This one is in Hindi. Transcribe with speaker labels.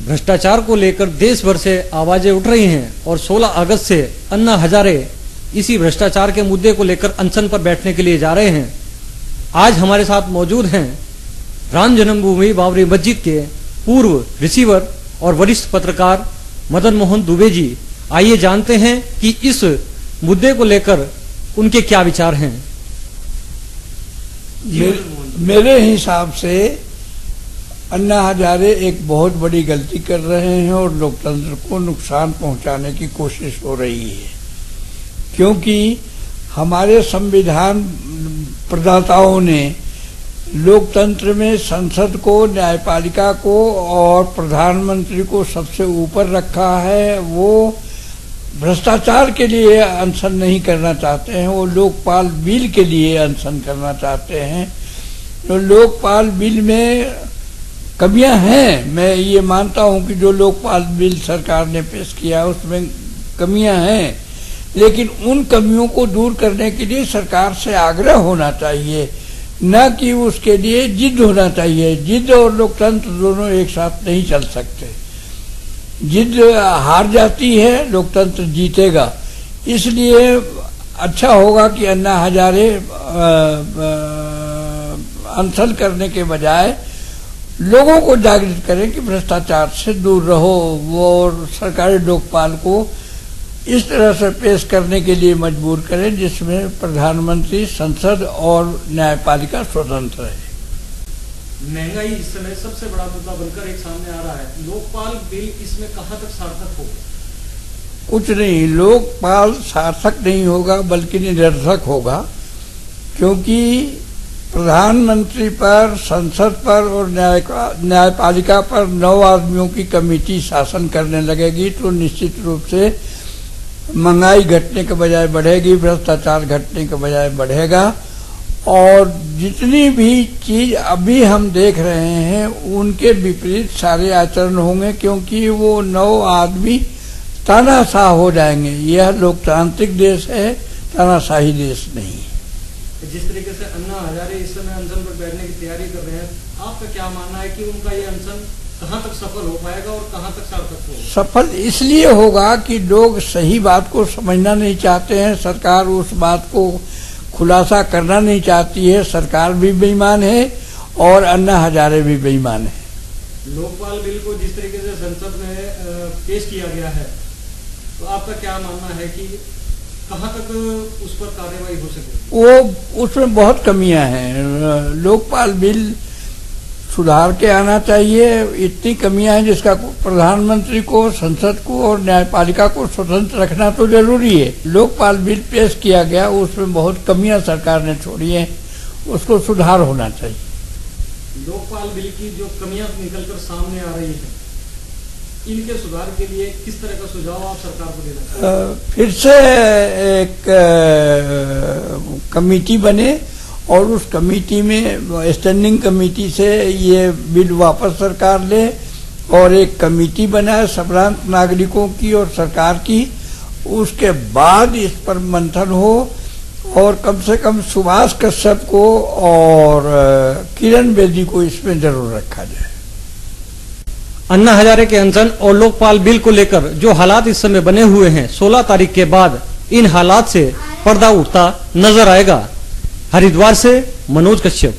Speaker 1: भ्रष्टाचार को लेकर देश भर से आवाजें उठ रही हैं और 16 अगस्त से अन्ना हजारे इसी भ्रष्टाचार के मुद्दे को लेकर अनशन पर बैठने के लिए जा रहे हैं। आज हमारे साथ मौजूद हैं राम जन्मभूमि बाबरी मस्जिद के पूर्व रिसीवर और वरिष्ठ पत्रकार मदन मोहन दुबे जी। आइए जानते हैं कि इस मुद्दे को लेकर उनके क्या विचार हैं।
Speaker 2: मेरे हिसाब से अन्ना हजारे एक बहुत बड़ी गलती कर रहे हैं और लोकतंत्र को नुकसान पहुंचाने की कोशिश हो रही है, क्योंकि हमारे संविधान प्रदाताओं ने लोकतंत्र में संसद को, न्यायपालिका को और प्रधानमंत्री को सबसे ऊपर रखा है। वो भ्रष्टाचार के लिए अनशन नहीं करना चाहते हैं, वो लोकपाल बिल के लिए अनशन करना चाहते हैं। तो लोकपाल बिल में कमियां हैं, मैं ये मानता हूं कि जो लोकपाल बिल सरकार ने पेश किया उसमें कमियां हैं, लेकिन उन कमियों को दूर करने के लिए सरकार से आग्रह होना चाहिए, न कि उसके लिए जिद होना चाहिए। जिद और लोकतंत्र दोनों एक साथ नहीं चल सकते। जिद हार जाती है, लोकतंत्र जीतेगा। इसलिए अच्छा होगा कि अन्ना हजारे अनशन करने के बजाय लोगों को जागृत करें कि भ्रष्टाचार से दूर रहो, और सरकारी लोकपाल को इस तरह से पेश करने के लिए मजबूर करें जिसमें प्रधानमंत्री, संसद और न्यायपालिका स्वतंत्र है।
Speaker 1: महंगाई इस समय सबसे बड़ा मुद्दा बनकर एक सामने आ रहा है। लोकपाल बिल इसमें कहां तक सार्थक होगा?
Speaker 2: कुछ नहीं, लोकपाल सार्थक नहीं होगा बल्कि निरर्थक होगा, क्योंकि प्रधानमंत्री पर, संसद पर और न्यायपालिका पर 9 आदमियों की कमेटी शासन करने लगेगी तो निश्चित रूप से महंगाई घटने के बजाय बढ़ेगी, भ्रष्टाचार घटने के बजाय बढ़ेगा। और जितनी भी चीज अभी हम देख रहे हैं उनके विपरीत सारे आचरण होंगे, क्योंकि वो 9 आदमी तानाशाह हो जाएंगे। यह लोकतांत्रिक देश है, तानाशाही देश नहीं है।
Speaker 1: जिस तरीके से अन्ना हजारे इस समय अनशन पर बैठने की तैयारी कर रहे हैं, आपका क्या मानना है कि उनका ये अनशन कहां तक सफल हो पाएगा और कहां तक सार्थक होगा?
Speaker 2: सफल इसलिए होगा कि लोग सही बात को समझना नहीं चाहते हैं, सरकार उस बात को खुलासा करना नहीं चाहती है। सरकार भी बेईमान है और अन्ना हजारे भी बेईमान है।
Speaker 1: लोकपाल बिल को जिस तरीके से संसद में पेश किया गया है, तो आपका क्या मानना है कि कहां तक उस पर कार्रवाई हो सके?
Speaker 2: वो उसमें बहुत कमियां हैं। लोकपाल बिल सुधार के आना चाहिए। इतनी कमियां हैं जिसका प्रधानमंत्री को, संसद को और न्यायपालिका को स्वतंत्र रखना तो जरूरी है। लोकपाल बिल पेश किया गया, उसमें बहुत कमियां सरकार ने छोड़ी हैं, उसको सुधार होना चाहिए।
Speaker 1: लोकपाल बिल की जो कमियां निकलकर सामने आ रही है, इनके सुधार के लिए किस तरह का सुझाव आप सरकार को देना चाहते?
Speaker 2: फिर से एक कमेटी बने और उस कमेटी में, स्टैंडिंग कमेटी से ये बिल वापस सरकार ले और एक कमेटी बनाए संभ्रांत नागरिकों की और सरकार की। उसके बाद इस पर मंथन हो और कम से कम सुभाष कश्यप को और किरण बेदी को इसमें जरूर रखा जाए।
Speaker 1: अन्ना हजारे के अनशन और लोकपाल बिल को लेकर जो हालात इस समय बने हुए हैं, 16 तारीख के बाद इन हालात से पर्दा उठता नजर आएगा। हरिद्वार से मनोज कश्यप।